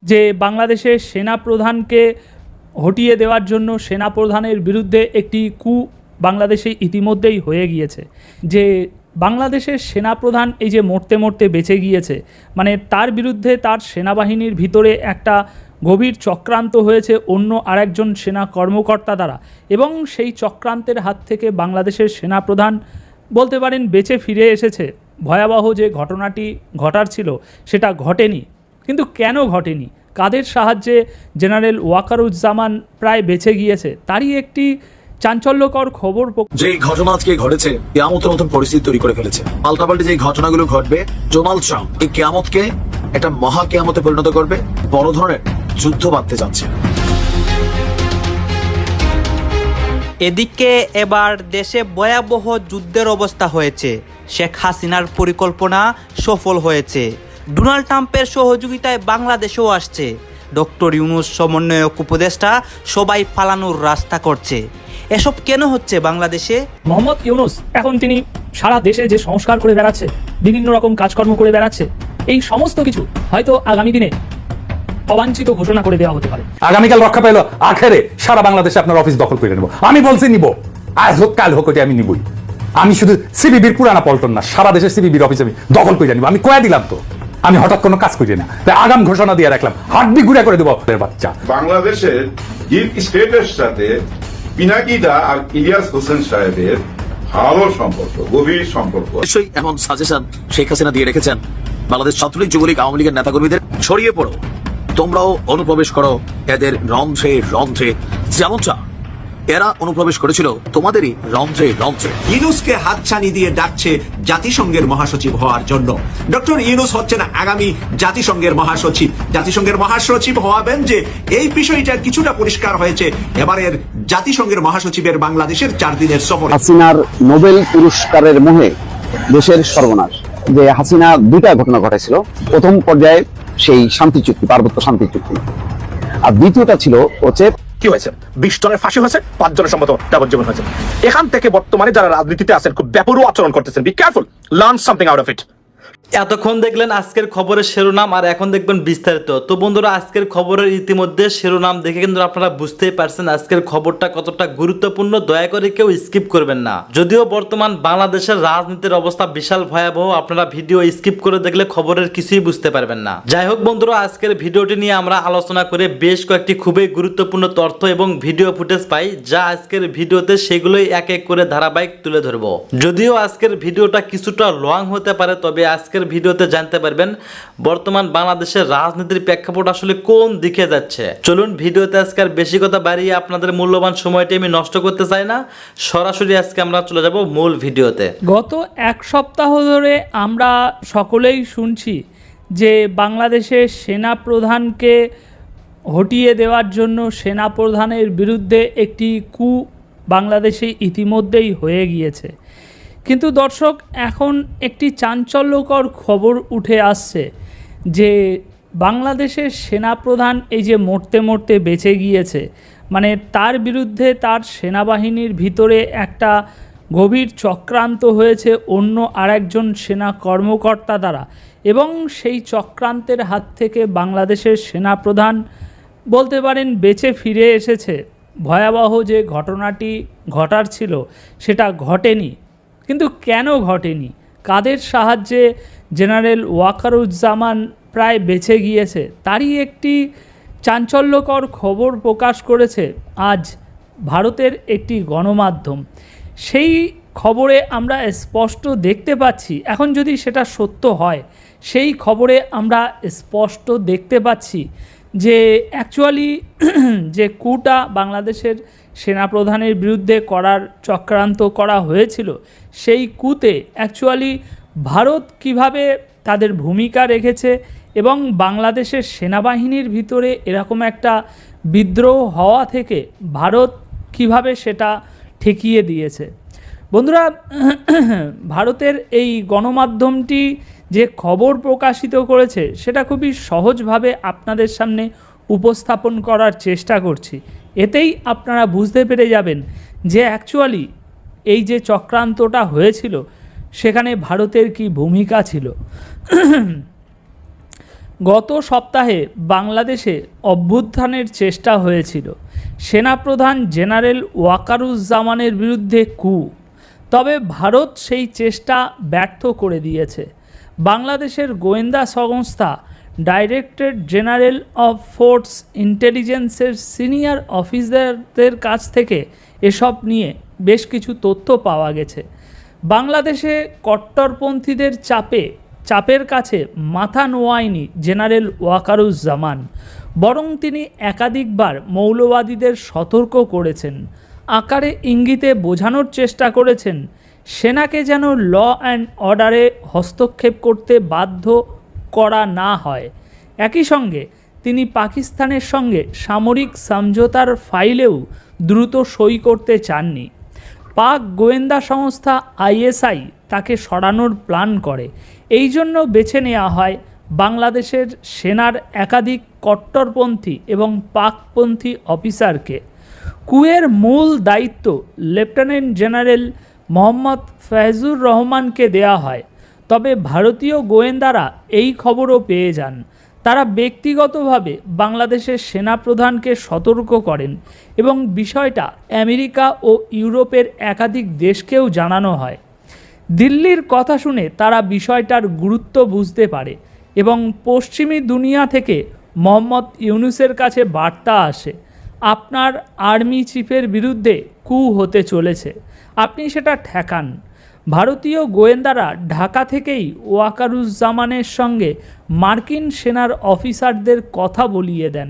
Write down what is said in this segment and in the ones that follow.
যে বাংলাদেশের সেনাপ্রধানকে হটিয়ে দেওয়ার জন্য সেনাপ্রধানের বিরুদ্ধে একটি কু বাংলাদেশে ইতিমধ্যেই হয়ে গিয়েছে। যে বাংলাদেশের সেনাপ্রধান এই যে মরতে মরতে বেঁচে গিয়েছে, মানে তার বিরুদ্ধে তার সেনাবাহিনীর ভিতরে একটা গভীর চক্রান্ত হয়েছে অন্য আরেকজন সেনা কর্মকর্তা দ্বারা, এবং সেই চক্রান্তের হাত থেকে বাংলাদেশের সেনাপ্রধান বলতে পারেন বেঁচে ফিরে এসেছে। ভয়াবহ যে ঘটনাটি ঘটার ছিল সেটা ঘটেনি। কিন্তু কেন ঘটেনি, কাদের সাহায্যে জেনারেল ওয়াকারুজ্জামান প্রায় বেঁচে গিয়েছে, তারই একটি চাঞ্চল্যকর খবর। যে ঘটনা আজকে ঘটেছে কিয়ামতের মতন পরিস্থিতি তৈরি করে ফেলেছে। পাল্টাপাল্টি যে ঘটনাগুলো ঘটবে, ডোনাল্ড ট্রাম্প এই কিয়ামতকে একটা মহা কিয়ামতে পরিণত করবে, বড় ধরনের যুদ্ধ বাঁধতে যাচ্ছে। এদিকে এবার দেশে ভয়াবহ যুদ্ধের অবস্থা হয়েছে। শেখ হাসিনার পরিকল্পনা সফল হয়েছে। ডোনাল্ড ট্রাম্পের সহযোগিতায় বাংলাদেশেও আসছে। ডক্টর ইউনূস সমন্বয়ক উপদেষ্টা সবাই পালানোর রাস্তা করছে। এসব কেন হচ্ছে বাংলাদেশে? মোহাম্মদ ইউনূস এখন তিনি সারা দেশে যে সংস্কার করে বেড়াচ্ছে, বিভিন্ন রকম কাজকর্ম করে বেড়াচ্ছে, এই সমস্ত কিছু হয়তো আগামী দিনে অবাঞ্ছিত ঘোষণা করে দেওয়া হতে পারে। আগামীকাল রক্ষা পেল আখেরে সারা বাংলাদেশে আপনার অফিস দখল করে নেব। আমি বলছি নিব, আজ হোক কাল হোক, আমি নিবই। আমি শুধু সিবিবির পুরানা পল্টন না, সারা দেশের সিবিবির অফিস আমি দখল করে নিব। আমি কয়া দিলাম তো, আমি হঠাৎ কোনো কাজ করি না। তাই আগাম ঘোষণা দিয়ে রাখলাম, হাড্ডি ঘুরে করে দেবো বাচ্চা। বাংলাদেশের ডিপ স্টেটের সাথে পিনাকিদা আর ইলিয়াস হোসেন সাহেবের ভালো সম্পর্ক, গভীর সম্পর্ক। নিশ্চয়ই এমন সাজেশন শেখ হাসিনা দিয়ে রেখেছেন বাংলাদেশ ছাত্রলীগ, যুবলীগ, আওয়ামী লীগের নেতাকর্মীদের, ছড়িয়ে পড়ো, তোমরাও অনুপ্রবেশ করো এদের রন্ধ্রে রন্ধ্রে, যেমনটা এরা অনুপ্রবেশ করেছিল তোমাদেরই রন্ধ্রে রন্ধ্রে। ইউনূসকে হাতছানি দিয়ে ডাকছে জাতিসংঘের মহাসচিব হওয়ার জন্য। ডক্টর ইউনূস হচ্ছেন আগামী জাতিসংঘের মহাসচিব। জাতিসংঘের মহাসচিব হওয়াবেন যে, এই বিষয়টা কিছুটা পরিষ্কার হয়েছে এবারের জাতিসংঘের মহাসচিবের বাংলাদেশের 4 দিনের সফর। হাসিনার নোবেল পুরস্কারের মোহে দেশের সর্বনাশ। যে হাসিনা 2টা ঘটনা ঘটেছিল। প্রথম পর্যায়ে সেই শান্তি চুক্তি, পার্বত্য শান্তি চুক্তি, আর দ্বিতীয়টা ছিল হচ্ছে কি হয়েছে, 20 জনের ফাঁসি হয়েছে, 5 জনের সম্মত যাবজ্জীবন হয়েছে। এখান থেকে বর্তমানে যারা রাজনীতিতে আছেন খুব বেপরোয়া আচরণ করতেছেন। Be careful, learn something out of it. এতক্ষণ দেখলেন আজকের খবরের শিরোনাম, আর এখন দেখবেন বিস্তারিত। তো বন্ধুরা, আজকের খবরের ইতিমধ্যে শিরোনাম দেখে কিন্তু আপনারা বুঝতেই পারছেন আজকের খবরটা কতটা গুরুত্বপূর্ণ। দয়া করে কেউ স্কিপ করবেন না। যদিও বর্তমান বাংলাদেশের রাজনীতির অবস্থা বিশাল ভয়াবহ, আপনারা ভিডিও স্কিপ করে দেখলে খবরের কিছুই বুঝতে পারবেন না। যাই হোক বন্ধুরা, আজকের ভিডিওটি নিয়ে আমরা আলোচনা করে বেশ কয়েকটি খুবই গুরুত্বপূর্ণ তথ্য এবং ভিডিও ফুটেজ পাই, যা আজকের ভিডিওতে সেগুলোই এক এক করে ধারাবাহিক তুলে ধরবো। যদিও আজকের ভিডিওটা কিছুটা লং হতে পারে, তবে আজকের ভিডিওতে জানতে পারবেন বর্তমান বাংলাদেশের রাজনীতির প্রেক্ষাপট আসলে কোন দিকে যাচ্ছে। চলুন ভিডিওতে আজকে আর বেশি কথা বাড়িয়ে আপনাদের মূল্যবান সময়টি আমি নষ্ট করতে চাই না, সরাসরি আজকে আমরা চলে যাব মূল ভিডিওতে। গত এক সপ্তাহ ধরে আমরা সকলেই শুনছি যে বাংলাদেশের সেনাপ্রধানকে হটিয়ে দেওয়ার জন্য সেনাপ্রধানের বিরুদ্ধে একটি কু বাংলাদেশে ইতিমধ্যেই হয়ে গিয়েছে। কিন্তু দর্শক, এখন একটি চাঞ্চল্যকর খবর উঠে আসছে যে বাংলাদেশের সেনাপ্রধান এই যে মরতে মরতে বেঁচে গিয়েছে, মানে তার বিরুদ্ধে তার সেনাবাহিনীর ভিতরে একটা গভীর চক্রান্ত হয়েছে অন্য আরেকজন সেনা কর্মকর্তা দ্বারা, এবং সেই চক্রান্তের হাত থেকে বাংলাদেশের সেনাপ্রধান বলতে পারেন বেঁচে ফিরে এসেছে। ভয়াবহ যে ঘটনাটি ঘটার ছিল সেটা ঘটেনি। কিন্তু কেন ঘটেনি, কাদের সাহায্যে জেনারেল ওয়াকারুজ্জামান প্রায় বেঁচে গিয়েছে, তারই একটি চাঞ্চল্যকর খবর প্রকাশ করেছে আজ ভারতের একটি গণমাধ্যম। সেই খবরে আমরা স্পষ্ট দেখতে পাচ্ছি, এখন যদি সেটা সত্য হয়, সেই খবরে আমরা স্পষ্ট দেখতে পাচ্ছি যে অ্যাকচুয়ালি যে কুটা বাংলাদেশের সেনাপ্রধানের বিরুদ্ধে করার চক্রান্ত করা হয়েছিল, সেই কুতে অ্যাকচুয়ালি ভারত কিভাবে তাদের ভূমিকা রেখেছে এবং বাংলাদেশের সেনাবাহিনীর ভিতরে এরকম একটা বিদ্রোহ হওয়া থেকে ভারত কিভাবে সেটা ঠেকিয়ে দিয়েছে। বন্ধুরা, ভারতের এই গণমাধ্যমটি যে খবর প্রকাশিত করেছে সেটা খুবই সহজভাবে আপনাদের সামনে উপস্থাপন করার চেষ্টা করছি। এতেই আপনারা বুঝতে পেরে যাবেন যে অ্যাকচুয়ালি এই যে চক্রান্তটা হয়েছিল সেখানে ভারতের কি ভূমিকা ছিল। গত সপ্তাহে বাংলাদেশে অভ্যুত্থানের চেষ্টা হয়েছিল সেনাপ্রধান জেনারেল ওয়াকারুজ্জামানের বিরুদ্ধে কু, তবে ভারত সেই চেষ্টা ব্যর্থ করে দিয়েছে। বাংলাদেশের গোয়েন্দা সংস্থা ডাইরেক্টরেট জেনারেল অফ ফোর্স ইন্টেলিজেন্সের সিনিয়র অফিসারদের কাছ থেকে এসব নিয়ে বেশ কিছু তথ্য পাওয়া গেছে। বাংলাদেশে কট্টরপন্থীদের চাপের কাছে মাথা নোয়ায়নি জেনারেল ওয়াকারুজ্জামান, বরং তিনি একাধিকবার মৌলবাদীদের সতর্ক করেছেন, আকারে ইঙ্গিতে বোঝানোর চেষ্টা করেছেন সেনাকে যেন ল অ্যান্ড অর্ডারে হস্তক্ষেপ করতে বাধ্য করা না হয়। একই সঙ্গে তিনি পাকিস্তানের সঙ্গে সামরিক সমঝোতার ফাইলেও দ্রুত সই করতে চাননি। পাক গোয়েন্দা সংস্থা আইএসআই তাকে সরানোর প্ল্যান করে, এই জন্য বেছে নেওয়া হয় বাংলাদেশের সেনার একাধিক কট্টরপন্থী এবং পাকপন্থী অফিসারকে। কুয়ের মূল দায়িত্ব লেফটেন্যান্ট জেনারেল মোহাম্মদ ফয়জুর রহমানকে দেয়া হয়, তবে ভারতীয় গোয়েন্দারা এই খবরও পেয়ে যান। তারা ব্যক্তিগতভাবে বাংলাদেশের সেনাপ্রধানকে সতর্ক করেন এবং বিষয়টা আমেরিকা ও ইউরোপের একাধিক দেশকেও জানানো হয়। দিল্লির কথা শুনে তারা বিষয়টার গুরুত্ব বুঝতে পারে এবং পশ্চিমী দুনিয়া থেকে মোহাম্মদ ইউনূসের কাছে বার্তা আসে, আপনার আর্মি চিফের বিরুদ্ধে কু হতে চলেছে, আপনি সেটা ঠেকান। ভারতীয় গোয়েন্দারা ঢাকা থেকেই ওয়াকারুজ্জামানের সঙ্গে মার্কিন সেনার অফিসারদের কথা বলিয়ে দেন।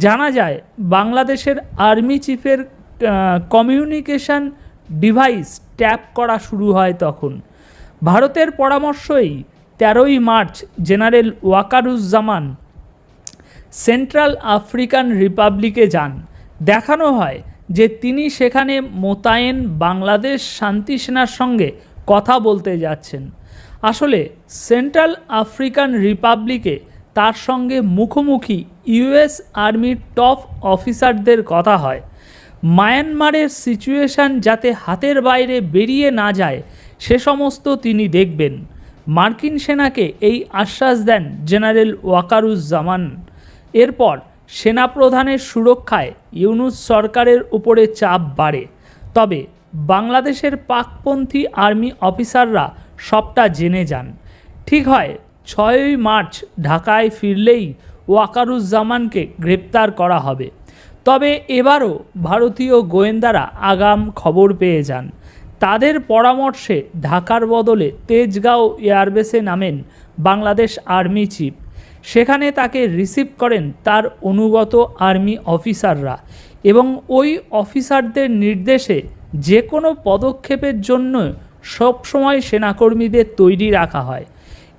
জানা যায় বাংলাদেশের আর্মি চিফের কমিউনিকেশন ডিভাইস ট্যাপ করা শুরু হয় তখন। ভারতের পরামর্শেই 13ই March General Wakeruzzaman Central African রিপাবলিকে যান। দেখানো হয় যে তিনি সেখানে মোতায়েন বাংলাদেশ শান্তি সেনার সঙ্গে কথা বলতে যাচ্ছেন। আসলে সেন্ট্রাল আফ্রিকান রিপাবলিকে তার সঙ্গে মুখোমুখি ইউএস আর্মির টপ অফিসারদের কথা হয়। মায়ানমারের সিচুয়েশন যাতে হাতের বাইরে বেরিয়ে না যায় সে সমস্ত তিনি দেখবেন। মার্কিন সেনাকে এই আশ্বাস দেন জেনারেল ওয়াকারুজ্জামান। এরপর সেনাপ্রধানের সুরক্ষায় ইউনূস সরকারের উপরে চাপ বাড়ে, তবে বাংলাদেশের পাকপন্থী আর্মি অফিসাররা সবটা জেনে যান। ঠিক হয় 6ই মার্চ ঢাকায় ফিরলেই ওয়াকারুজ্জামানকে গ্রেপ্তার করা হবে। তবে এবারও ভারতীয় গোয়েন্দারা আগাম খবর পেয়ে যান। তাদের পরামর্শে ঢাকার বদলে তেজগাঁও এয়ারবেসে নামেন বাংলাদেশ আর্মি চিফ। সেখানে তাকে রিসিভ করেন তার অনুগত আর্মি অফিসাররা এবং ওই অফিসারদের নির্দেশে যে কোনো পদক্ষেপের জন্য সবসময় সেনাকর্মীদের তৈরি রাখা হয়।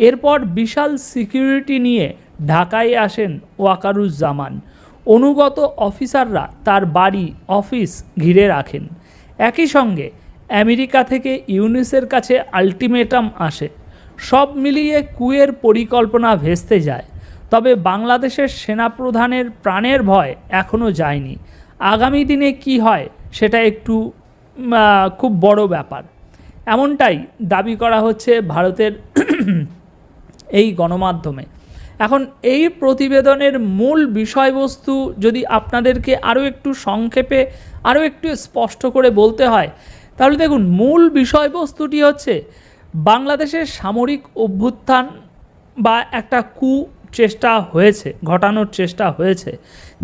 এরপর বিশাল সিকিউরিটি নিয়ে ঢাকায় আসেন ওয়াকারুজ্জামান। অনুগত অফিসাররা তার বাড়ি অফিস ঘিরে রাখেন। একই সঙ্গে আমেরিকা থেকে ইউনূসের কাছে আলটিমেটাম আসে। সব মিলিয়ে কুয়ের পরিকল্পনা ভেস্তে যায়, তবে বাংলাদেশের সেনাপ্রধানের প্রাণের ভয় এখনও যায়নি। আগামী দিনে কি হয় সেটা একটু খুব বড় ব্যাপার, এমনটাই দাবি করা হচ্ছে ভারতের এই গণমাধ্যমে। এখন এই প্রতিবেদনের মূল বিষয়বস্তু যদি আপনাদেরকে আরও একটু সংক্ষেপে আরও একটু স্পষ্ট করে বলতে হয়, তাহলে দেখুন মূল বিষয়বস্তুটি হচ্ছে বাংলাদেশের সামরিক অভ্যুত্থান বা একটা কু ঘটানোর চেষ্টা হয়েছে,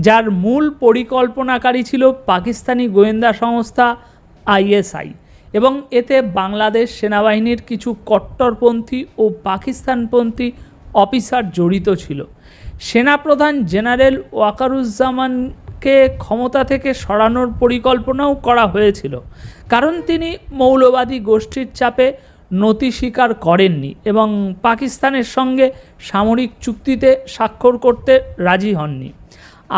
যার মূল পরিকল্পনাকারী ছিল পাকিস্তানি গোয়েন্দা সংস্থা আইএসআই এবং এতে বাংলাদেশ সেনাবাহিনীর কিছু কট্টরপন্থী ও পাকিস্তানপন্থী অফিসার জড়িত ছিল। সেনাপ্রধান জেনারেল ওয়াকারুজ্জামানকে ক্ষমতা থেকে সরানোর পরিকল্পনাও করা হয়েছিল, কারণ তিনি মৌলবাদী গোষ্ঠীর চাপে নতি স্বীকার করেননি এবং পাকিস্তানের সঙ্গে সামরিক চুক্তিতে স্বাক্ষর করতে রাজি হননি।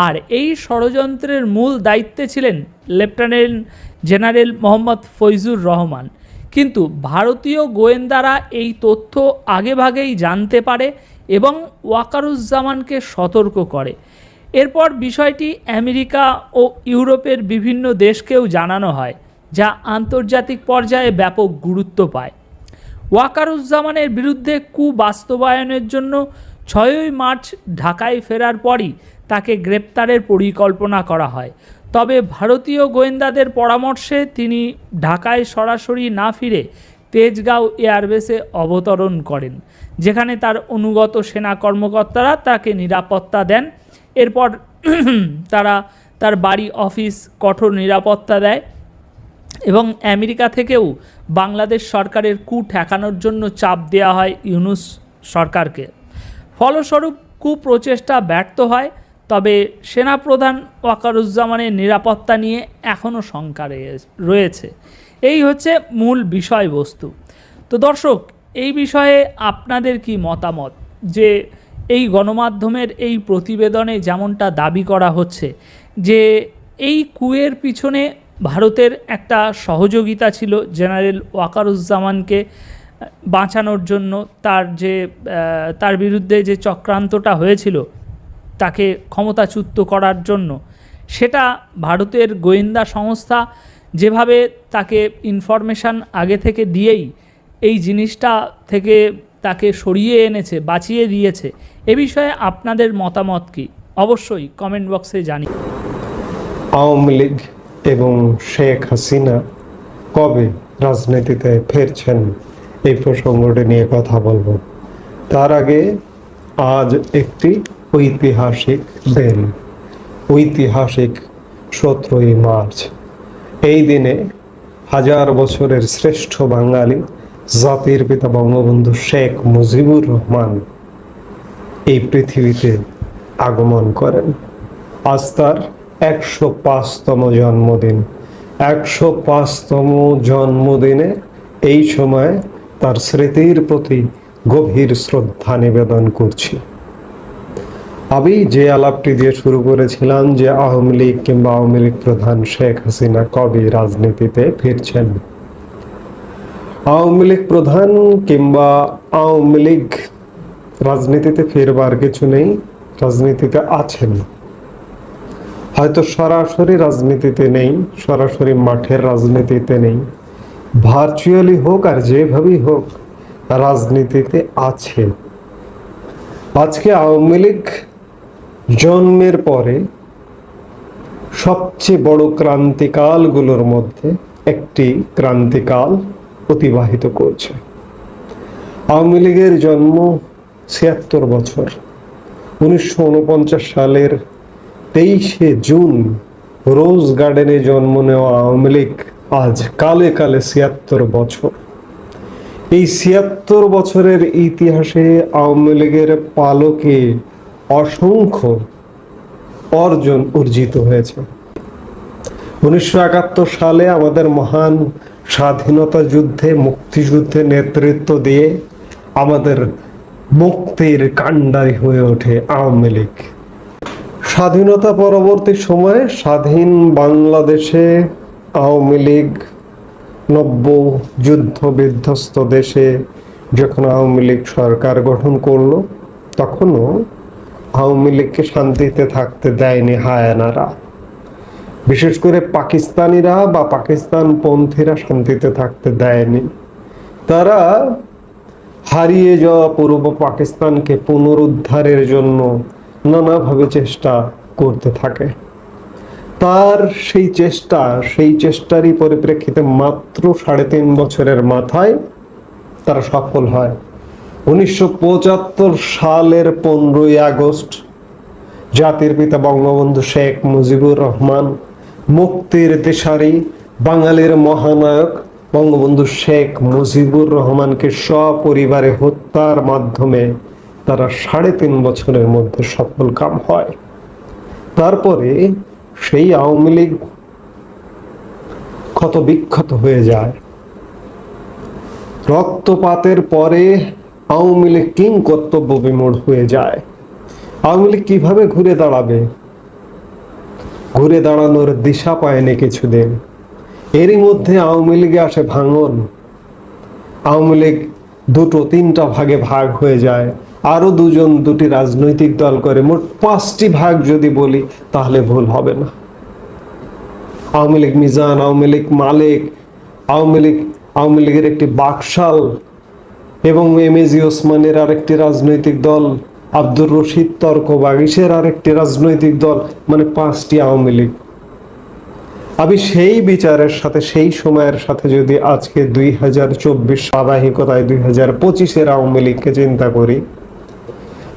আর এই ষড়যন্ত্রের মূল দায়িত্বে ছিলেন লেফটেন্যান্ট জেনারেল মোহাম্মদ ফয়জুর রহমান। কিন্তু ভারতীয় গোয়েন্দারা এই তথ্য আগেভাগেই জানতে পারে এবং ওয়াকারুজ্জামানকে সতর্ক করে। এরপর বিষয়টি আমেরিকা ও ইউরোপের বিভিন্ন দেশকেও জানানো হয়, যা আন্তর্জাতিক পর্যায়ে ব্যাপক গুরুত্ব পায়। ওয়াকারুজ্জামানের বিরুদ্ধে কু বাস্তবায়নের জন্য 6ই মার্চ ঢাকায় ফেরার পরই তাকে গ্রেপ্তারের পরিকল্পনা করা হয়। তবে ভারতীয় গোয়েন্দাদের পরামর্শে তিনি ঢাকায় সরাসরি না ফিরে তেজগাঁও এয়ারবেসে অবতরণ করেন, যেখানে তার অনুগত সেনা কর্মকর্তারা তাকে নিরাপত্তা দেন। এরপর তারা তার বাড়ি অফিস কঠোর নিরাপত্তা দেয় এবং আমেরিকা থেকেও বাংলাদেশ সরকারের কূ ঠেকানোর জন্য চাপ দেওয়া হয় ইউনূস সরকারকে। ফলস্বরূপ কুপ্রচেষ্টা ব্যর্থ হয়। তবে সেনাপ্রধান ওয়াকারুজ্জামানের নিরাপত্তা নিয়ে এখনও শঙ্কা রয়েছে। এই হচ্ছে মূল বিষয়বস্তু। তো দর্শক, এই বিষয়ে আপনাদের কি মতামত? যে এই গণমাধ্যমের এই প্রতিবেদনে যেমনটা দাবি করা হচ্ছে যে এই কুয়ের পিছনে ভারতের একটা সহযোগিতা ছিল জেনারেল ওয়াকারুজ্জামানকে বাঁচানোর জন্য, তার বিরুদ্ধে যে চক্রান্তটা হয়েছিল তাকে ক্ষমতাচ্যুত করার জন্য, সেটা ভারতের গোয়েন্দা সংস্থা যেভাবে তাকে ইনফরমেশান আগে থেকে দিয়েই এই জিনিসটা থেকে তাকে সরিয়ে এনেছে, বাঁচিয়ে দিয়েছে। এ বিষয়ে আপনাদের মতামত কি? অবশ্যই কমেন্ট বক্সে জানিয়ে। আওয়ামী লীগ এবং শেখ হাসিনা কবে রাজনীতিতে ফিরছেন, এই প্রসঙ্গটি নিয়ে কথা বলবো। তার আগে আজ একটি ঐতিহাসিক দিন, ঐতিহাসিক 17ই মার্চ। এই দিনে হাজার বছরের শ্রেষ্ঠ বাঙালি জাতির পিতা বঙ্গবন্ধু শেখ মুজিবুর রহমান এই পৃথিবীতে আগমন করেন। আজ তার 105তম জন্মদিন। 105তম জন্মদিনে এই সময় তার স্মৃতির প্রতি গভীর শ্রদ্ধা নিবেদন করছি। আমি যে আলাপটি দিয়ে শুরু করেছিলাম যে আওয়ামী লীগ কিংবা আওয়ামী লীগ প্রধান শেখ হাসিনা কবে রাজনীতিতে ফিরছেন, আওয়ামী লীগ প্রধান কিংবা আওয়ামী লীগ রাজনীতিতে ফিরবার কিছু নেই, রাজনীতিতে আছেন। হয়তো সরাসরি রাজনীতিতে নেই, সরাসরি মাঠের রাজনীতিতে নেই, ভার্চুয়ালি হোক আর যেভাবেই হোক রাজনীতিতে আছে। আজকে আওয়ামী লীগ জন্মের পরে সবচেয়ে বড় ক্রান্তিকালগুলোর মধ্যে একটি ক্রান্তিকাল অতিবাহিত করছে। আওয়ামী লীগের জন্ম ৭৬ বছর। 1949 সালের 23শে জুন রোজ গার্ডেনে জন্ম নেওয়া আওয়ামী লীগ আজ কালে কালে ৭৬ বছর। এই ৭৬ বছরের ইতিহাসে আওয়ামী লীগের পালকে অসংখ্য অর্জন অর্জিত হয়েছে। 1971 সালে আমাদের মহান স্বাধীনতা যুদ্ধে, মুক্তিযুদ্ধে নেতৃত্ব দিয়ে আমাদের মুক্তির কাণ্ডারি হয়ে ওঠে আওয়ামী লীগ। স্বাধীনতা পরবর্তী সময়ে স্বাধীন বাংলাদেশে আওয়ামী লীগ নব্য যুদ্ধ বিধ্বস্ত দেশে যখন আওয়ামী লীগ সরকার গঠন করলো, তখনও আওয়ামী লীগকে শান্তিতে থাকতে দেয়নি হায়ানারা। বিশেষ করে পাকিস্তানিরা বা পাকিস্তানপন্থীরা শান্তিতে থাকতে দেয়নি। তারা হারিয়ে যাওয়া পূর্ব পাকিস্তানকে পুনরুদ্ধারের জন্য নানাভাবে চেষ্টা করতে থাকে। তার সেই চেষ্টারই পরিপ্রেক্ষিতে মাত্র 3.5 বছরের মাথায় তারা সফল হয়। 1975 সালের 15ই আগস্ট জাতির পিতা বঙ্গবন্ধু শেখ মুজিবুর রহমান, মুক্তির দিশারি, বাঙালির মহানায়ক বঙ্গবন্ধু শেখ মুজিবুর রহমানকে সপরিবারে হত্যার মাধ্যমে তারা 3.5 বছরের মধ্যে সফল কাম হয়। তারপরে সেই আওয়ামী লীগ ক্ষত বিক্ষত হয়ে যায়। রক্তপাতের পরে আওয়ামী লীগ কিংকর্তব্য বিমূঢ় হয়ে যায়। আওয়ামী লীগ কিভাবে ঘুরে দাঁড়াবে? ঘুরে দাঁড়ানোর দিশা পায়নি কিছুদিন। এরই মধ্যে আওয়ামী লীগে আসে ভাঙন। আওয়ামী লীগ 2-3টা ভাগে ভাগ হয়ে যায়। আরো 2টি রাজনৈতিক দল করে, মোট 5টি ভাগ যদি বলি তাহলে ভুল হবে না। আওয়ামী লীগ মিজান, আওয়ামী লীগ মালিক, আওয়ামী লীগের একটি বাকশাল এবং এমএজি ওসমানের আরেকটি রাজনৈতিক দল, আব্দুর রশিদ তর্ক বাগিসের আরেকটি রাজনৈতিক দল, মানে 5টি আওয়ামী লীগ। আমি সেই বিচারের সাথে, সেই সময়ের সাথে যদি আজকে 2024 ধারাবাহিকতায় 2025-এর আওয়ামী লীগকে চিন্তা করি,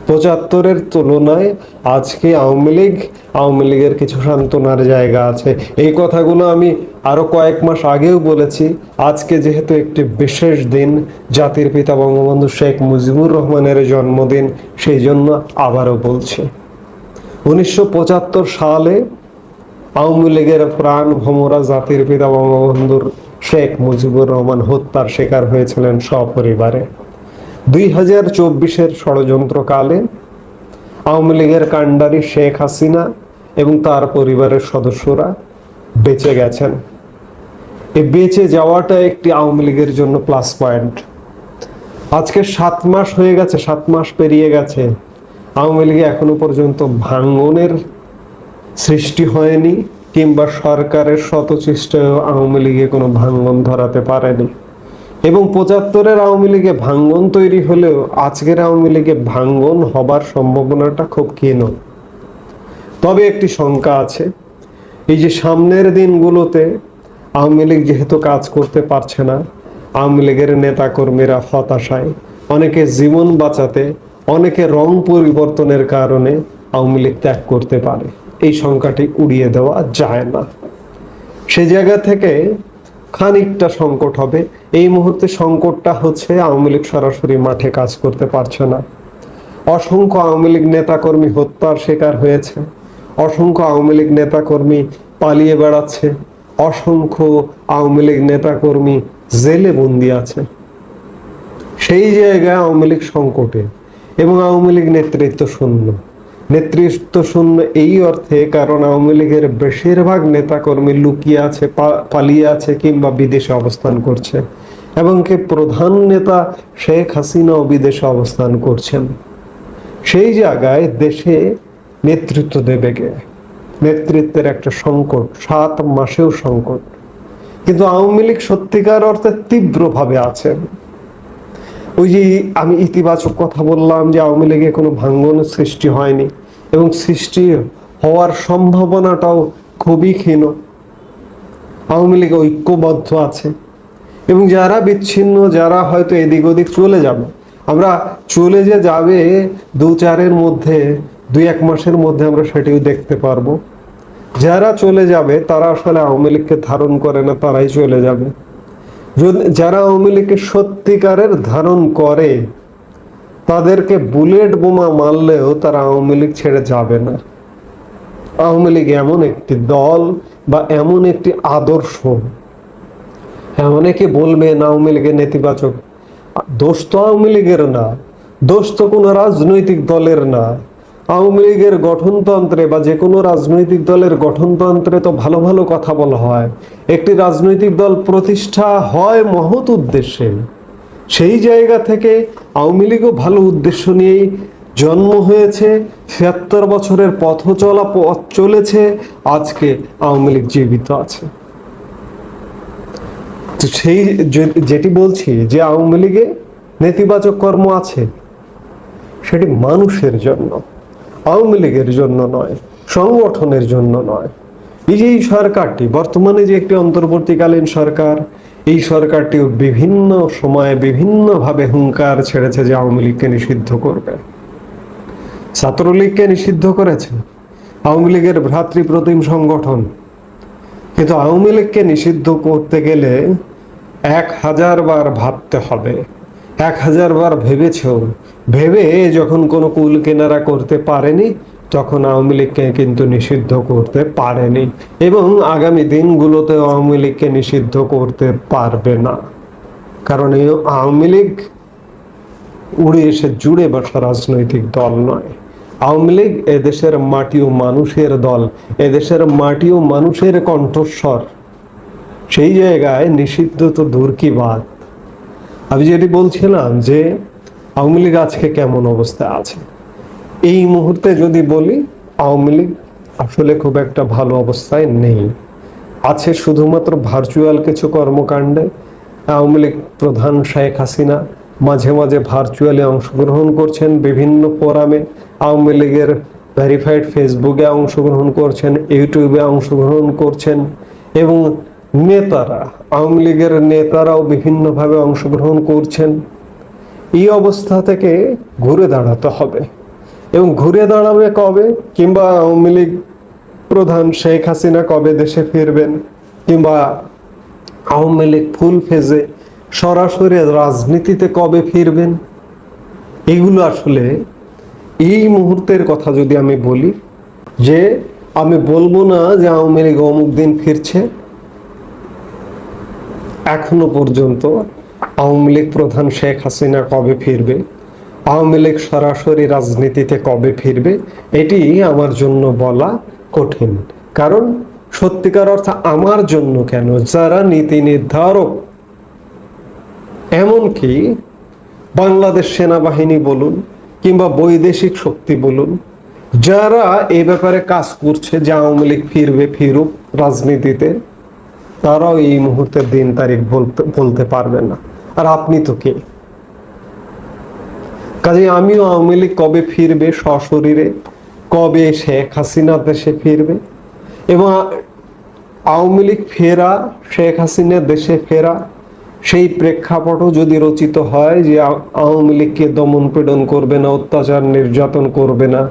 75-এর তুলনায় আজকে আওয়ামী লীগের কিছু সান্ত্বনার জায়গা আছে। এই কথাগুলো আমি আরো কয়েক মাস আগেও বলেছি। আজকে যেহেতু একটি বিশেষ দিন, জাতির পিতা বঙ্গবন্ধু শেখ মুজিবুর রহমানের জন্মদিন, সেই জন্য আবারও বলছি। 1975 সালে আওয়ামী লীগের প্রাণ ভোমরা জাতির পিতা বঙ্গবন্ধুর শেখ মুজিবুর রহমান হত্যার শিকার হয়েছিলেন সপরিবারে। 2024-এর ষড়যন্ত্রকালে আওয়ামী লীগের কাণ্ডারি শেখ হাসিনা এবং তার পরিবারের সদস্যরা বেঁচে গেছেন। এই বেঁচে যাওয়াটা একটি আওয়ামী লীগের জন্য প্লাস পয়েন্ট। আজকে 7 মাস হয়ে গেছে, 7 মাস পেরিয়ে গেছে, আওয়ামী লীগে এখনো পর্যন্ত ভাঙ্গনের সৃষ্টি হয়নি, কিংবা সরকারের শতচেষ্টায় আওয়ামী লীগে কোনো ভাঙ্গন ধরাতে পারেনি। এবং 75-এর আওয়ামী লীগে ভাঙ্গন তৈরি হলেও আজকের আওয়ামী লীগে ভাঙ্গন হবার সম্ভাবনাটা খুব ক্ষীণ। তবে একটি শঙ্কা আছে, এই যে সামনের দিনগুলোতে আওয়ামী লীগ যেহেতু কাজ করতে পারছে না, আওয়ামী লীগের নেতাকর্মীরা হতাশায়, অনেকে জীবন বাঁচাতে, অনেকে রং পরিবর্তনের কারণে আওয়ামী লীগ ত্যাগ করতে পারে। এই সংখ্যাটি উড়িয়ে দেওয়া যায় না। সে জায়গা থেকে খানিকটা সংকট হবে। এই মুহূর্তে সংকটটা হচ্ছে আওয়ামী লীগ সরাসরি মাঠে কাজ করতে পারছে না। অসংখ্য আওয়ামী লীগ নেতাকর্মী হত্যার শিকার হয়েছে, অসংখ্য আওয়ামী লীগ নেতাকর্মী পালিয়ে বেড়াচ্ছে, অসংখ্য আওয়ামী লীগ নেতাকর্মী জেলে বন্দী আছে। সেই জায়গায় আওয়ামী লীগ সংকটে এবং আওয়ামী লীগ নেতৃত্ব শূন্য এই অর্থে, কারণ আওয়ামী লীগের বেশিরভাগ নেতাকর্মী লুকিয়ে আছে, পালিয়ে আছে কিংবা বিদেশে অবস্থান করছে, এবং কি প্রধান নেতা শেখ হাসিনাও বিদেশে অবস্থান করছেন। সেই জায়গায় দেশে নেতৃত্ব দেবে কে? নেতৃত্বের একটা সংকট, 7 মাসেও সংকট। কিন্তু আওয়ামী লীগ সত্যিকার অর্থে তীব্রভাবে আছে। ওই যে আমি ইতিবাচক কথা বললাম যে আওয়ামী লীগে কোনো ভাঙ্গন সৃষ্টি হয়নি এবং সৃষ্টি হওয়ার সম্ভাবনাটাও খুবই ক্ষীণ। আওয়ামী লীগ ঐক্যবদ্ধ আছে এবং যারা বিচ্ছিন্ন, যারা হয়তো এদিক ওদিক চলে যাবে, আমরা চলে যে যাবে 2-4-এর মধ্যে, 2-1 মাসের মধ্যে আমরা সেটিও দেখতে পারবো। যারা চলে যাবে তারা আসলে আওয়ামী লীগকে ধারণ করে না, তারাই চলে যাবে। যারা আওয়ামী লীগকে সত্যিকারের ধারণ করে, তাদেরকে বুলেট বোমা মারলেও তারা আওয়ামী লীগ ছেড়ে যাবে না। আওয়ামী লীগ এমন একটি দল বা এমন একটি আদর্শ, অনেকে বলবেন আওয়ামী লীগের নেতিবাচক। দোষ তো আওয়ামী লীগের না, দোষ তো কোনো রাজনৈতিক দলের না। আওয়ামী লীগের গঠনতন্ত্রে বা যে কোনো রাজনৈতিক দলের গঠনতন্ত্রে তো ভালো ভালো কথা বলা হয়। একটি রাজনৈতিক দল প্রতিষ্ঠা হয় মহৎ উদ্দেশ্যে। সেই জায়গা থেকে আওয়ামী লীগও ভালো উদ্দেশ্য নিয়েই জন্ম হয়েছে, ৭৬ বছরের পথ চলেছে, আজকে আওয়ামী লীগ জীবিত আছে। তো সেই যেটি বলছি যে আওয়ামী লীগে নেতিবাচক কর্ম আছে, সেটি মানুষের জন্য, আওয়ামী লীগের জন্য নয়, সংগঠনের জন্য নয়। এই যে এই সরকারটি বর্তমানে যে একটি অন্তর্বর্তীকালীন সরকার, এই সরকারটি বিভিন্ন সময়ে বিভিন্নভাবে হুঙ্কার ছেড়েছে যে আওয়ামী লীগকে নিষিদ্ধ করবে। ছাত্রলীগকে নিষিদ্ধ করেছে, আওয়ামী লীগের ভ্রাতৃপ্রতিম সংগঠন। কিন্তু আওয়ামী লীগকে নিষিদ্ধ করতে গেলে 1000 বার ভাবতে হবে। 1000 বার ভেবে যখন কোনো কুল কেনারা করতে পারেনি, তখন আওয়ামী লীগকে কিন্তু নিষিদ্ধ করতে পারেনি এবং আগামী দিনগুলোতে আওয়ামী লীগকে নিষিদ্ধ করতে পারবে না। কারণ এই আওয়ামী লীগ উড়ে এসে জুড়ে বসা রাজনৈতিক দল নয়। আওয়ামী লীগ এদেশের মাটি ও মানুষের দল, এদেশের মাটি ও মানুষের কণ্ঠস্বর। সেই জায়গায় নিষিদ্ধ তো দূর কি বাত। আমি যেটি বলছিলাম যে আওয়ামী লীগ আজকে কেমন অবস্থায় আছে, এই মুহূর্তে যদি বলি আওয়ামী লীগ আসলে খুব একটা ভালো অবস্থায় নেই। আছে শুধুমাত্র ভার্চুয়াল কিছু কর্মকাণ্ডে। আওয়ামী লীগ প্রধান শেখ হাসিনা মাঝে মাঝে ভার্চুয়ালি অংশগ্রহণ করছেন, বিভিন্ন ফোরামে আওয়ামী লীগের ভেরিফাইড ফেসবুকে অংশগ্রহণ করছেন, ইউটিউবে অংশগ্রহণ করছেন, এবং নেতারা, আওয়ামী লীগের নেতারাও বিভিন্নভাবে অংশগ্রহণ করছেন। এই অবস্থা থেকে ঘুরে দাঁড়াতে হবে, এবং ঘুরে দাঁড়াবে কবে, কিংবা আওয়ামী লীগ প্রধান শেখ হাসিনা কবে দেশে ফিরবেন, কিংবা আওয়ামী লীগ ফুল ফেজে সরাসরি রাজনীতিতে কবে ফিরবেন, এগুলো আসলে এই মুহূর্তের কথা যদি আমি বলি, যে আমি বলবো না যে আওয়ামী লীগ অমুক দিন ফিরছে। এখনো পর্যন্ত আওয়ামী লীগ প্রধান শেখ হাসিনা কবে ফিরবে, আওয়ামী লীগ সরাসরি রাজনীতিতে কবে ফিরবে, এটি আমার জন্য বলা কঠিন। কারণ সত্যিকার অর্থে আমার জন্য কেন, যারা নীতি নির্ধারক, এমনকি বাংলাদেশ সেনাবাহিনী বলুন কিংবা বৈদেশিক শক্তি বলুন, যারা এই ব্যাপারে কাজ করছে যে আওয়ামী লীগ ফিরবে, ফিরুক রাজনীতিতে, তারাও এই মুহূর্তে দিন তারিখ বলতে পারবেন না। আর আপনি তো কে? কাজে আমিও আওয়ামী লীগ কবে ফিরবে সশরীরে, কবে শেখ হাসিনা দেশে ফিরবে, এবং আওয়ামী লীগ ফেরা, শেখ হাসিনা দেশে ফেরা, সেই প্রেক্ষাপটও যদি রচিত হয় যে আওয়ামী লীগকে দমন পীড়ন করবে না, অত্যাচার নির্যাতন করবে না,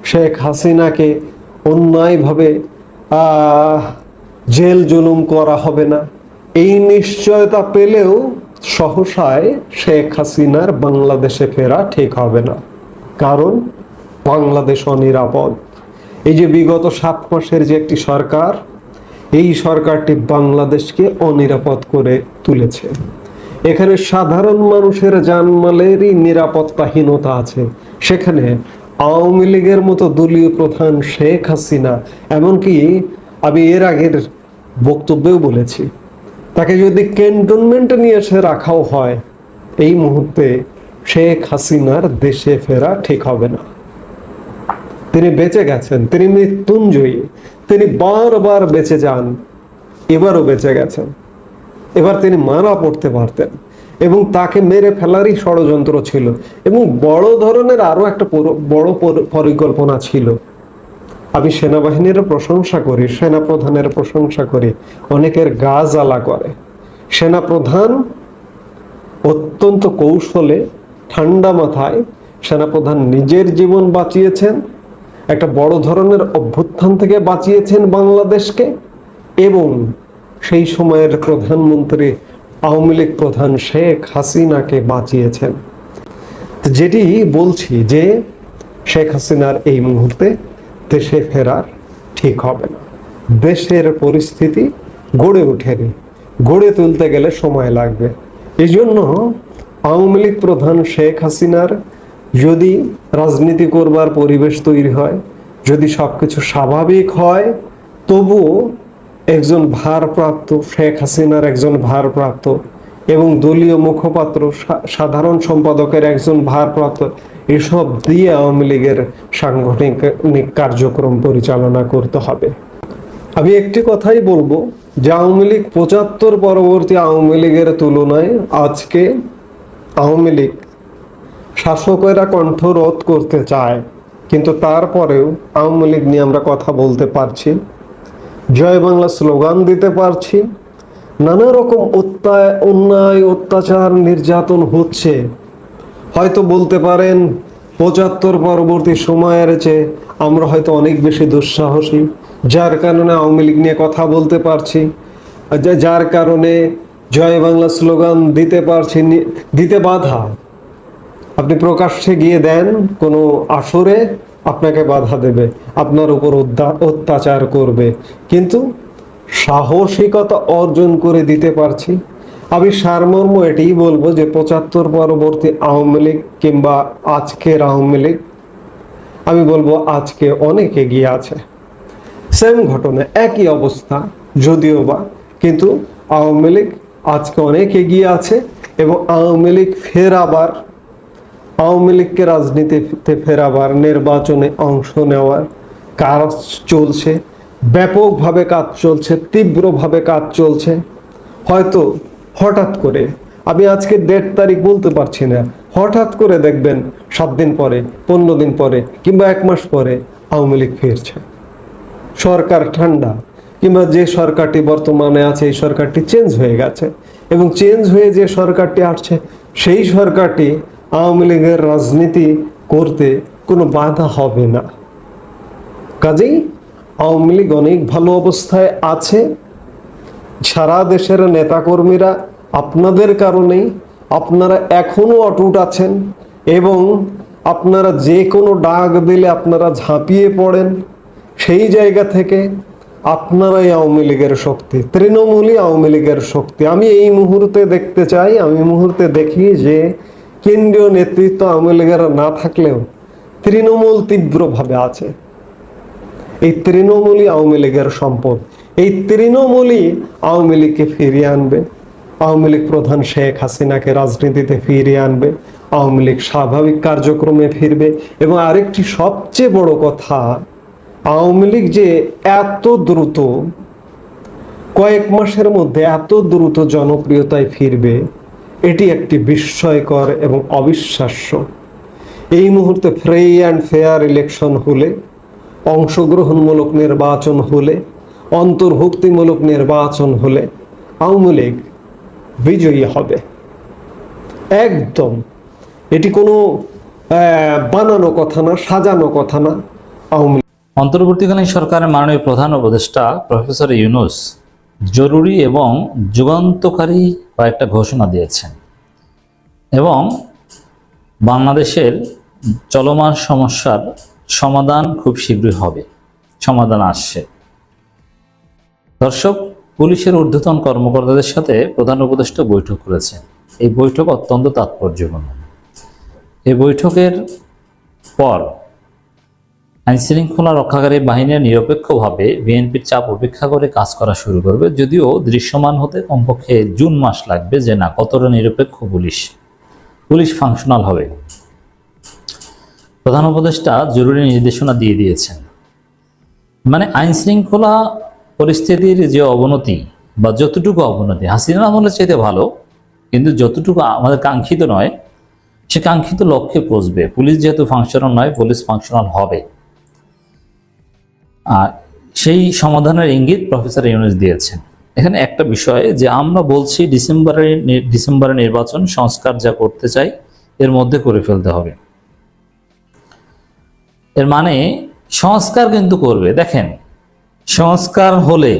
শেখ হাসিনাকে অন্যায়ভাবে জেল জুলুম করা হবে না, এই নিশ্চয়তা পেলেও সহসায় শেখ হাসিনার বাংলাদেশে ফেরা ঠিক হবে না। কারণ বাংলাদেশ অনিরাপদ। এই যে বিগত 7 মাসের যে একটি সরকার, এই সরকারটি বাংলাদেশকে অনিরাপদ করে তুলেছে। এখানে সাধারণ মানুষের জানমালেরই নিরাপত্তাহীনতা আছে। সেখানে আওয়ামী লীগের মতো দলীয় প্রধান শেখ হাসিনা, এমনকি আমি এর আগের বক্তব্যেও বলেছি, তাকে যদি ক্যান্টনমেন্টে নিয়ে এসে রাখাও হয়, এই মুহূর্তে শেখ হাসিনার দেশে ফেরা ঠিক হবে না। তিনি বেঁচে গেছেন, তিনি মৃত্যুঞ্জয়ী, তিনি বারবার বেঁচে যান, এবারও বেঁচে গেছেন। এবার তিনি মারা পড়তে পারতেন, এবং তাকে মেরে ফেলারই ষড়যন্ত্র ছিল, এবং বড় ধরনের আরো একটা বড় পরিকল্পনা ছিল। আমি সেনাবাহিনীর প্রশংসা করি, সেনাপ্রধানের প্রশংসা করি, অনেকের গা জ্বালা করে। সেনাপ্রধান অত্যন্ত কৌশলে, ঠান্ডা মাথায় সেনাপ্রধান নিজের জীবন বাঁচিয়েছেন, একটা বড় ধরনের অভ্যুত্থান থেকে বাঁচিয়েছেন বাংলাদেশকে, এবং সেই সময়ের প্রধানমন্ত্রী আওয়ামী লীগ প্রধান শেখ হাসিনাকে বাঁচিয়েছেন। যেটি বলছি যে শেখ হাসিনার এই মুহূর্তে দেশে ফেরার ঠিক হবে না। দেশের পরিস্থিতি গড়ে ওঠেনি, গড়ে তুলতে গেলে সময় লাগবে। এই জন্য আওয়ামী লীগ প্রধান শেখ হাসিনার যদি রাজনীতি করবার পরিবেশ তৈরি হয়, যদি সবকিছু স্বাভাবিক হয়, তবুও একজন ভারপ্রাপ্ত, শেখ হাসিনার একজন ভারপ্রাপ্ত এবং দলীয় মুখপাত্র, সাধারণ সম্পাদকের একজন ভারপ্রাপ্ত, এসব দিয়ে আওয়ামী লীগের সাংগঠনিক কার্যক্রম পরিচালনা করতে হবে। আমি একটি কথাই বলবো যে আওয়ামী লীগ ৭৫ পরবর্তী আওয়ামী লীগের তুলনায় আজকে আওয়ামী লীগ শাসকেরা কণ্ঠরোধ করতে চায়, কিন্তু তারপরেও আওয়ামী লীগ নিয়ে আমরা কথা বলতে পারছি, জয় বাংলা স্লোগান দিতে পারছি। নানা রকম অন্যায়, অত্যাচার, নির্যাতন হচ্ছে। হয়তো বলতে পারেন ৭৫ পরবর্তী সময়ের চেয়ে আমরা হয়তো অনেক বেশি দুঃসাহসী, যার কারণে আওয়ামী লীগ নিয়ে কথা বলতে পারছি, যার কারণে জয় বাংলা স্লোগান দিতে পারছি, দিতে বাধা। আপনি প্রকাশ্যে গিয়ে দেন কোনো আসরে, আপনাকে বাধা দেবে, আপনার উপর অত্যাচার করবে, কিন্তু সাহসিকতা অর্জন করে দিতে পারছি। আমি সারমর্ম এটাই বলবো যে ৭৫ পরবর্তী আওয়ামী লীগ কিংবা আজকের আওয়ামী লীগ, আমি বলবো আজকে অনেক এগিয়ে আছে। সেম ঘটনা, একই অবস্থা যদিও বা, কিন্তু আওয়ামী লীগ আজকে অনেক এগিয়ে আছে, এবং আওয়ামী লীগ ফেরাবার, আওয়ামী লীগকে রাজনীতিতে ফেরাবার, নির্বাচনে অংশ নেওয়ার কাজ চলছে, ব্যাপকভাবে কাজ চলছে, তীব্রভাবে কাজ চলছে। হয়তো হঠাৎ করে আমি আজকে ডেট তারিখ বলতে পারছি না, হঠাৎ করে দেখবেন 7 দিন পরে, 15 দিন পরে কিংবা 1 মাস পরে আওয়ামী লীগ ফিরছে। সরকার ঠান্ডা, কিংবা যে সরকারটি বর্তমানে আছে এই সরকারটি চেঞ্জ হয়ে গেছে, এবং চেঞ্জ হয়ে যে সরকারটি আসছে সেই সরকারটি আওয়ামী লীগের রাজনীতি করতে কোনো বাধা হবে না। কাজেই আওয়ামী লীগ অনেক ভালো অবস্থায় আছে। সারা দেশের নেতাকর্মীরা আপনাদের কারণেই, আপনারা এখনো অটুট আছেন এবং আপনারা যে কোনো ডাক দিলে আপনারা ঝাঁপিয়ে পড়েন। সেই জায়গা থেকে আপনারাই আওয়ামী লীগের শক্তি, তৃণমূলই আওয়ামী লীগের শক্তি। আমি এই মুহূর্তে দেখতে চাই, আমি মুহূর্তে দেখি যে কেন্দ্রীয় নেতৃত্ব আওয়ামী লীগের না থাকলেও তৃণমূল তীব্রভাবে আছে। এই তৃণমূলই আওয়ামী লীগের সম্পদ, এই তৃণমূলই আওয়ামী লীগকে ফিরিয়ে আনবে, আওয়ামী লীগ প্রধান শেখ হাসিনাকে রাজনীতিতে ফিরিয়ে আনবে, আওয়ামী লীগ স্বাভাবিক কার্যক্রমে ফিরবে। এবং আরেকটি সবচেয়ে বড় কথা, আওয়ামী লীগ যে এত দ্রুত কয়েক মাসের মধ্যে এত দ্রুত জনপ্রিয়তায় ফিরবে, এটি একটি বিস্ময়কর এবং অবিশ্বাস্য। এই মুহূর্তে ফ্রি অ্যান্ড ফেয়ার ইলেকশন হলে, অংশগ্রহণমূলক নির্বাচন হলে, অন্তর্ভুক্তিমূলক নির্বাচন হলে আওয়ামী লীগ বিজয়ী হবে একদম। এটি কোনো বানানো কথা না, সাজানো কথা না। আওয়ামী অন্তর্বর্তীকালীন সরকারের মাননীয় প্রধান উপদেষ্টা প্রফেসর ইউনূস জরুরি এবং যুগান্তকারী কয়েকটা ঘোষণা দিয়েছেন এবং বাংলাদেশের চলমান সমস্যার সমাধান খুব শীঘ্রই হবে, সমাধান আসছে। দর্শক, পুলিশের ঊর্ধ্বতন কর্মকর্তাদের সাথে প্রধান উপদেষ্টা বৈঠক করেছেন। এই বৈঠক অত্যন্ত তাৎপর্যপূর্ণ। এই বৈঠকের পর আইনশৃঙ্খলা রক্ষাকারী বাহিনী নিরপেক্ষভাবে বিএনপির চাপ উপেক্ষা করে কাজ করা শুরু করবে, যদিও দৃশ্যমান হতে কমপক্ষে জুন মাস লাগবে যে না কতটা নিরপেক্ষ পুলিশ ফাংশনাল হবে। প্রধান উপদেষ্টা জরুরি নির্দেশনা দিয়ে দিয়েছেন। মানে আইনশৃঙ্খলা পরিস্থিতির যে অবনতি বা যতটুকু অবনতি হাসিনা আমলের চাইতে ভালো, কিন্তু যতটুকু আমাদের কাঙ্ক্ষিত নয়, সে কাঙ্ক্ষিত লক্ষ্যে পৌঁছবে। পুলিশ যেহেতু ফাংশনাল নয়, পুলিশ ফাংশনাল হবে। আর সেই সমাধানের ইঙ্গিত প্রফেসর ইউনূস দিয়েছেন। এখানে একটা বিষয় যে আমরা বলছি ডিসেম্বরে নির্বাচন সংস্কার যা করতে চাই এর মধ্যে করে ফেলতে হবে। এর মানে সংস্কার কিন্তু করবে। দেখেন, সংস্কার হলে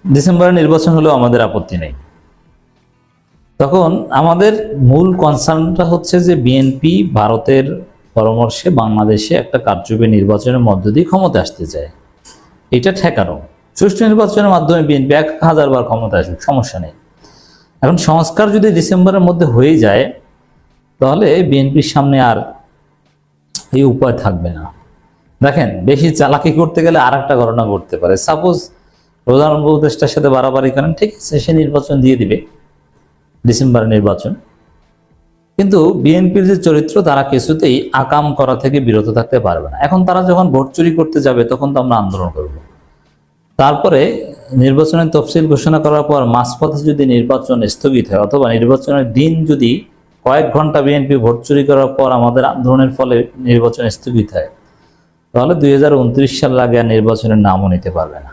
ডিসেম্বরে নির্বাচন হলেও আমাদের আপত্তি নেই। তখন আমাদের মূল কনসার্নটা হচ্ছে যে বিএনপি ভারতের পরামর্শে বাংলাদেশে একটা কারচুপি নির্বাচনের মধ্য দিয়ে ক্ষমতা আসতে চায়। এটা ঠেকানো। সুষ্ঠু নির্বাচনের মাধ্যমে বিএনপি 1000 বার ক্ষমতা আসুক, সমস্যা নেই। এখন সংস্কার যদি ডিসেম্বরের মধ্যে হয়ে যায় তাহলে বিএনপির সামনে আর এই উপায় থাকবে না। দেখেন, বেশি চালাকি করতে গেলে আর একটা ঘটনা ঘটতে পারে। সাপোজ প্রধান উপদেষ্টার সাথে বাড়াবাড়ি করেন, ঠিক আছে, সে নির্বাচন দিয়ে দিবে, ডিসেম্বরের নির্বাচন। কিন্তু বিএনপির যে চরিত্র, তারা কিছুতেই আকাম করা থেকে বিরত থাকতে পারবে না। এখন তারা যখন ভোট চুরি করতে যাবে তখন তো আমরা আন্দোলন করব। তারপরে নির্বাচনের তফসিল ঘোষণা করার পর মাঝপথে যদি নির্বাচন স্থগিত হয় অথবা নির্বাচনের দিন যদি কয়েক ঘন্টা বিএনপি ভোট চুরি করার পর আমাদের আন্দোলনের ফলে নির্বাচন স্থগিত হয়, তাহলে 2029 সাল আগে আর নির্বাচনের নামও নিতে পারবে না।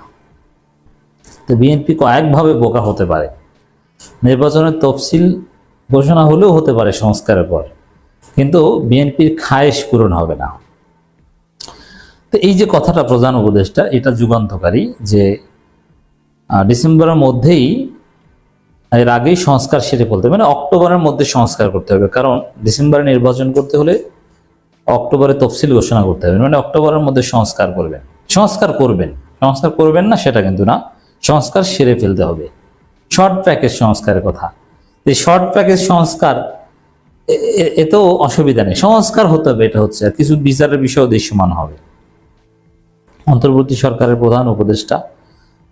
তো বিএনপি কয়েকভাবে বোকা হতে পারে। নির্বাচনের তফসিল ঘোষণা হলেও হতে পারে সংস্কারের পর, কিন্তু বিএনপির খায়েশ পূরণ হবে না। তো এই যে কথাটা প্রধান উপদেষ্টা, এটা যুগান্তকারী যে ডিসেম্বরের মধ্যেই, এর আগেই সংস্কার সেরে ফেলতে হবে, মানে অক্টোবরের মধ্যে সংস্কার করতে হবে। কারণ ডিসেম্বরে নির্বাচন করতে হলে অক্টোবরে তফসিল ঘোষণা করতে হবে, মানে অক্টোবরের মধ্যে সংস্কার করবেন না সেটা কিন্তু না, সংস্কার সেরে ফেলতে হবে। শর্ট প্যাকেজ সংস্কারের কথা, এই শর্ট প্যাকেজ সংস্কার এতেও অসুবিধা নেই, সংস্কার হতে হবে। এটা হচ্ছে কিছু বিচারের বিষয় দৃশ্যমান হবে। অন্তর্বর্তী সরকারের প্রধান উপদেষ্টা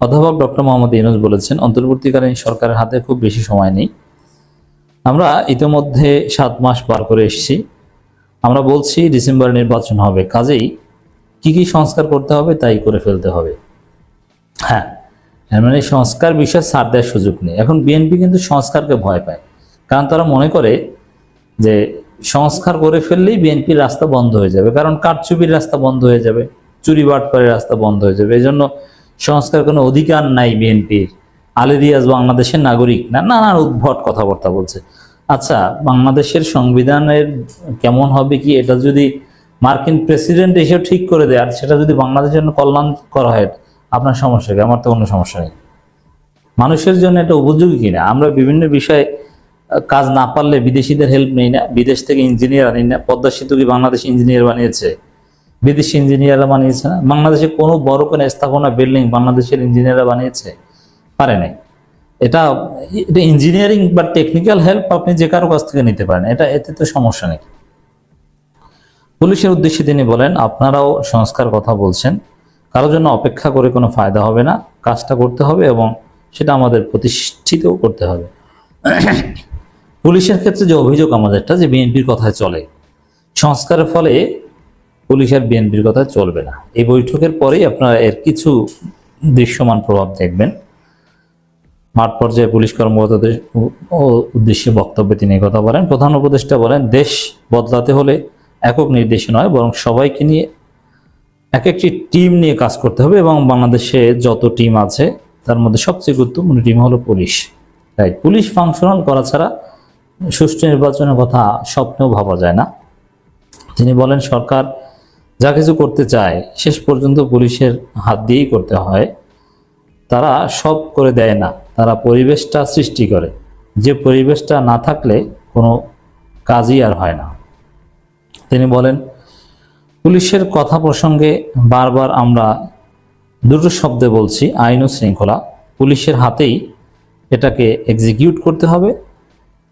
অধ্যাপক ডক্টর মোহাম্মদ ইউনূস বলেছেন, অন্তর্বর্তীকালীন সরকারের হাতে খুব বেশি সময় নেই। আমরা ইতিমধ্যে 7 মাস পার করে এসেছি। আমরা বলছি ডিসেম্বরে নির্বাচন হবে, কাজেই কি কি সংস্কার করতে হবে তাই করে ফেলতে হবে। হ্যাঁ, এর মানে সংস্কার বিষয়ে ছাড় দেওয়ার সুযোগ নেই। এখন বিএনপি কিন্তু সংস্কারকে ভয় পায়, কারণ তারা মনে করে যে সংস্কার করে ফেললেই বিএনপির রাস্তা বন্ধ হয়ে যাবে, কারণ কারচুপির রাস্তা বন্ধ হয়ে যাবে, চুরি বাটপাড়ের রাস্তা বন্ধ হয়ে যাবে। এই জন্য সংস্কার কোনো অধিকার নাই বিএনপির, আলী রিয়াজ বাংলাদেশের নাগরিক না, নানান উদ্ভট কথাবার্তা বলছে। আচ্ছা, বাংলাদেশের সংবিধানের কেমন হবে কি, এটা যদি মার্কিন প্রেসিডেন্ট এসেও ঠিক করে দেয় আর সেটা যদি বাংলাদেশের জন্য কল্যাণ করা হয়, আপনার সমস্যা কি? আমার তো কোনো সমস্যা নেই। মানুষের জন্য এটা উপযোগী কিনা, আমরা বিভিন্ন বিষয়ে কাজ না পারলে বিদেশিদের হেল্প নেই না, বিদেশ থেকে ইঞ্জিনিয়ার আনি না। পদ্মা সেতু কি বাংলাদেশ ইঞ্জিনিয়ার বানিয়েছে? বিদেশি ইঞ্জিনিয়াররা বানিয়েছে না। বাংলাদেশে কোনো বড় কোনো স্থাপনা বিল্ডিং বাংলাদেশের ইঞ্জিনিয়াররা বানিয়েছে? পারে নাই। এটা ইঞ্জিনিয়ারিং বা টেকনিক্যাল হেল্প আপনি যে কারো কাছ থেকে নিতে পারেন, এতে তো সমস্যা নেই। পুলিশের উদ্দেশ্যে তিনি বলেন, আপনারাও সংস্কার কথা বলছেন, কারোর জন্য অপেক্ষা করে কোনো ফায়দা হবে না, কাজটা করতে হবে এবং সেটা আমাদের প্রতিষ্ঠিতও করতে হবে। পুলিশের ক্ষেত্রে যে অভিযোগ আমাদেরটা, যে বিএনপির কথায় চলে, সংস্কারের ফলে পুলিশ আর বিএনপির কথায় চলবে না। এই বৈঠকের পরেই আপনারা এর কিছু দৃশ্যমান প্রভাব দেখবেন। মাঠ পর্যায়ে পুলিশ কর্মকর্তাদের উদ্দেশ্যে বক্তব্যে তিনি কথা বলেন। প্রধান উপদেষ্টা বলেন, দেশ বদলাতে হলে একক নির্দেশে নয়, বরং সবাইকে নিয়ে এক একটি টিম নিয়ে কাজ করতে হবে এবং বাংলাদেশে যত টিম আছে তার মধ্যে সবচেয়ে গুরুত্বপূর্ণ টিম হলো পুলিশ। তাই পুলিশ ফাংশনাল করা ছাড়া সুষ্ঠু নির্বাচনের কথা স্বপ্নেও ভাবা যায় না। তিনি বলেন, সরকার যা কিছু করতে চায় শেষ পর্যন্ত পুলিশের হাত দিয়েই করতে হয়। তারা সব করে দেয় না, তারা পরিবেশটা সৃষ্টি করে। যে পরিবেশটা না থাকলে কোনো কাজই আর হয় না। তিনি বলেন, পুলিশের কথা প্রসঙ্গে বারবার আমরা দুটো শব্দে বলছি, আইন ও শৃঙ্খলা। পুলিশের হাতেই এটাকে এক্সিকিউট করতে হবে।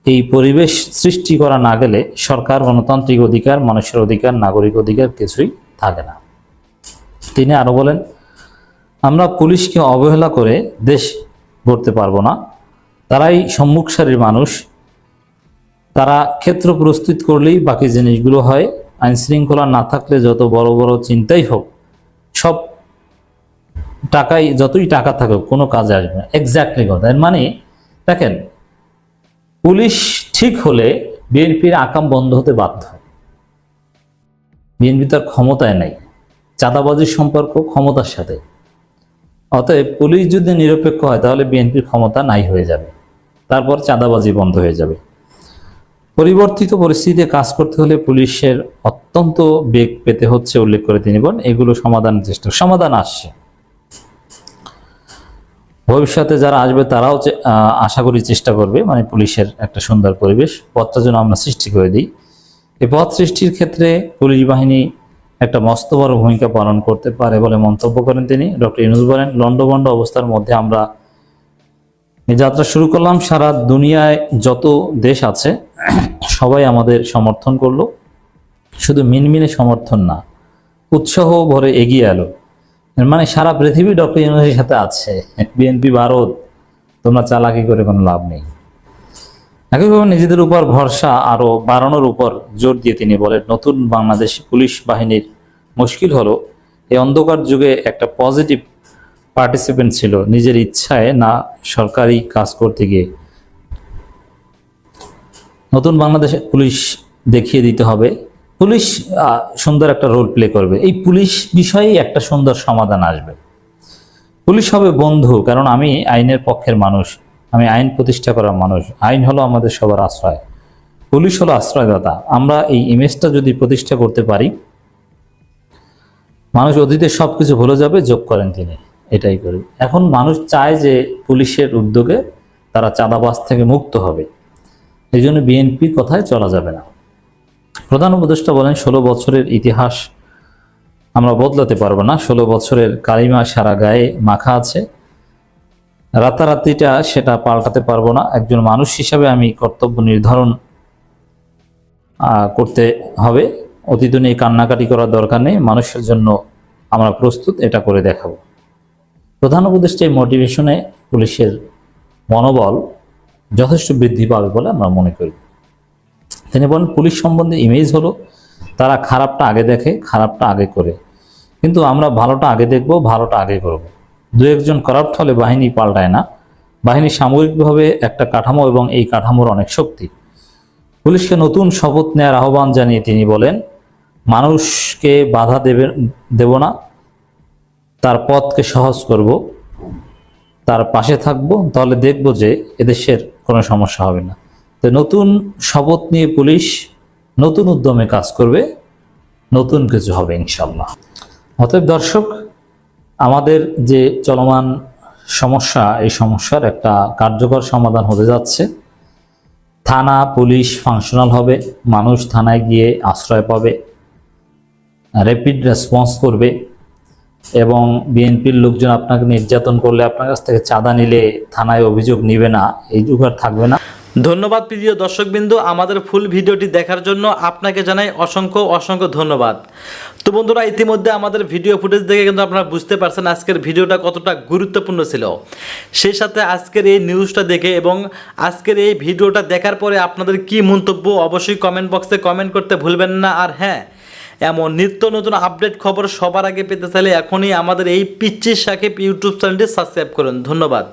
এই পরিবেশ সৃষ্টি করা না গেলে সরকার, গণতান্ত্রিক অধিকার, মানুষের অধিকার, নাগরিক অধিকার কিছুই থাকে না। তিনি আরো বলেন, আমরা পুলিশকে অবহেলা করে দেশ গড়তে পারবো না। তারাই সম্মুখ সারির মানুষ, তারা ক্ষেত্র প্রস্তুত করলেই বাকি জিনিসগুলো হয়। আইন শৃঙ্খলা না থাকলে যত বড় বড় চিন্তাই হোক, সব টাকাই, যতই টাকা থাকুক, কোনো কাজে আসবে না। এক্স্যাক্টলি কথা। এর মানে দেখেন, পুলিশ ঠিক হলে বিএনপির আকাম বন্ধ হতে বাধ্য। বিএনপি তার ক্ষমতায় নাই, চাঁদাবাজির সম্পর্ক ক্ষমতার সাথে। অতএব পুলিশ যদি নিরপেক্ষ হয় তাহলে বিএনপির ক্ষমতা নাই হয়ে যাবে, তারপর চাঁদাবাজি বন্ধ হয়ে যাবে। পরিবর্তিত পরিস্থিতিতে কাজ করতে হলে পুলিশের অত্যন্ত বেগ পেতে হচ্ছে উল্লেখ করে তিনি বলেন, এগুলো সমাধানের সমাধান আসছে। ভবিষ্যতে যারা আসবে তারাও আশা করি চেষ্টা করবে, মানে পুলিশের একটা সুন্দর পরিবেশ, পথটা যেন আমরা সৃষ্টি করে দিই। এই পথ সৃষ্টির ক্ষেত্রে পুলিশ বাহিনী একটা মস্ত বড় ভূমিকা পালন করতে পারে বলে মন্তব্য করেন তিনি। ডক্টর ইউনূস বলেন, লন্ডভন্ড অবস্থার মধ্যে আমরা এই যাত্রা শুরু করলাম। সারা দুনিয়ায় যত দেশ আছে সবাই আমাদের সমর্থন করলো, শুধু মিনমিনে সমর্থন না, উৎসাহ ভরে এগিয়ে এলো। মানে সারা পৃথিবী ডক্টর ইউনূসের সাথে আছে। বিএনপি ভারত, তোমরা চালাকি করে কোনো লাভ নেই। একইভাবে নিজেদের উপর ভরসা আরো বাড়ানোর উপর জোর দিয়ে তিনি বলেন, নতুন বাংলাদেশ পুলিশ বাহিনীর মুশকিল হলো এই অন্ধকার যুগে একটা পজিটিভ পার্টিসিপেন্ট ছিল, নিজের ইচ্ছায় না সরকারি কাজ করতে গিয়ে। নতুন বাংলাদেশে পুলিশ দেখিয়ে দিতে হবে, পুলিশ সুন্দর একটা রোল প্লে করবে। এই পুলিশ বিষয়ে একটা সুন্দর সমাধান আসবে। পুলিশ হবে বন্ধু, কারণ আমি আইনের পক্ষের মানুষ, আমি আইন প্রতিষ্ঠা করার মানুষ। আইন হলো আমাদের সবার আশ্রয়, পুলিশ হলো আশ্রয়দাতা। আমরা এই ইমেজটা যদি প্রতিষ্ঠা করতে পারি, মানুষ অতীতে সবকিছু ভুলে যাবে, যোগ করেন তিনি। এটাই করি। এখন মানুষ চায় যে পুলিশের উদ্যোগে তারা চাঁদাবাজ থেকে মুক্ত হবে, এই জন্য বিএনপির কথায় চলা যাবে না। প্রধান উপদেষ্টা বলেন, 16 বছরের ইতিহাস আমরা বদলাতে পারবো না। 16 বছরের কালিমা সারা গায়ে মাখা আছে, রাতারাতিটা সেটা পাল্টাতে পারবো না। একজন মানুষ হিসাবে আমি কর্তব্য নির্ধারণ করতে হবে। অতীত নিয়ে কান্নাকাটি করার দরকার নেই, মানুষের জন্য আমরা প্রস্তুত, এটা করে দেখাবো। প্রধান উপদেষ্টা এই মোটিভেশনে পুলিশের মনোবল যথেষ্ট বৃদ্ধি পাবে বলে আমরা মনে করি। তিনি বলেন, পুলিশ সম্বন্ধে ইমেজ হলো তারা খারাপটা আগে দেখে, খারাপটা আগে করে, কিন্তু আমরা ভালোটা আগে দেখব, ভালোটা আগে করব। দু একজন করাপ্ট হলে বাহিনী পাল্টায় না। বাহিনী সামগ্রিকভাবে একটা কাঠামো এবং এই কাঠামোর অনেক শক্তি। পুলিশকে নতুন শপথ নেওয়ার আহ্বান জানিয়ে তিনি বলেন, মানুষকে বাধা দেব না, তার পথকে সহজ করব, তার পাশে থাকব, তাহলে দেখব যে এদেশের কোনো সমস্যা হবে না। তো নতুন শপথ নিয়ে পুলিশ নতুন উদ্যমে কাজ করবে, নতুন কিছু হবে ইনশাল্লাহ। অতএব দর্শক, আমাদের যে চলমান সমস্যা, এই সমস্যার একটা কার্যকর সমাধান হতে যাচ্ছে। থানা পুলিশ ফাংশনাল হবে, মানুষ থানায় গিয়ে আশ্রয় পাবে, র্যাপিড রেসপন্স করবে, এবং বিএনপির লোকজন আপনাকে নির্যাতন করলে, আপনার কাছ থেকে চাঁদা নিলে থানায় অভিযোগ নিবে না, এই যুগ আর থাকবে না। ধন্যবাদ প্রিয় দর্শকবৃন্দ, আমাদের ফুল ভিডিওটি দেখার জন্য আপনাকে জানাই অসংখ্য অসংখ্য ধন্যবাদ। তো বন্ধুরা, ইতিমধ্যে আমাদের ভিডিও ফুটেজ দেখে কিন্তু আপনারা বুঝতে পারছেন আজকের ভিডিওটা কতটা গুরুত্বপূর্ণ ছিল। সেই সাথে আজকের এই নিউজটা দেখে এবং আজকের এই ভিডিওটা দেখার পরে আপনাদের কি মন্তব্য অবশ্যই কমেন্ট বক্সে কমেন্ট করতে ভুলবেন না। আর হ্যাঁ, এমন নিত্য নতুন আপডেট খবর সবার আগে পেতে চাইলে এখনই আমাদের এই পিচ্চি সাকিব ইউটিউব চ্যানেলটি সাবস্ক্রাইব করুন। ধন্যবাদ।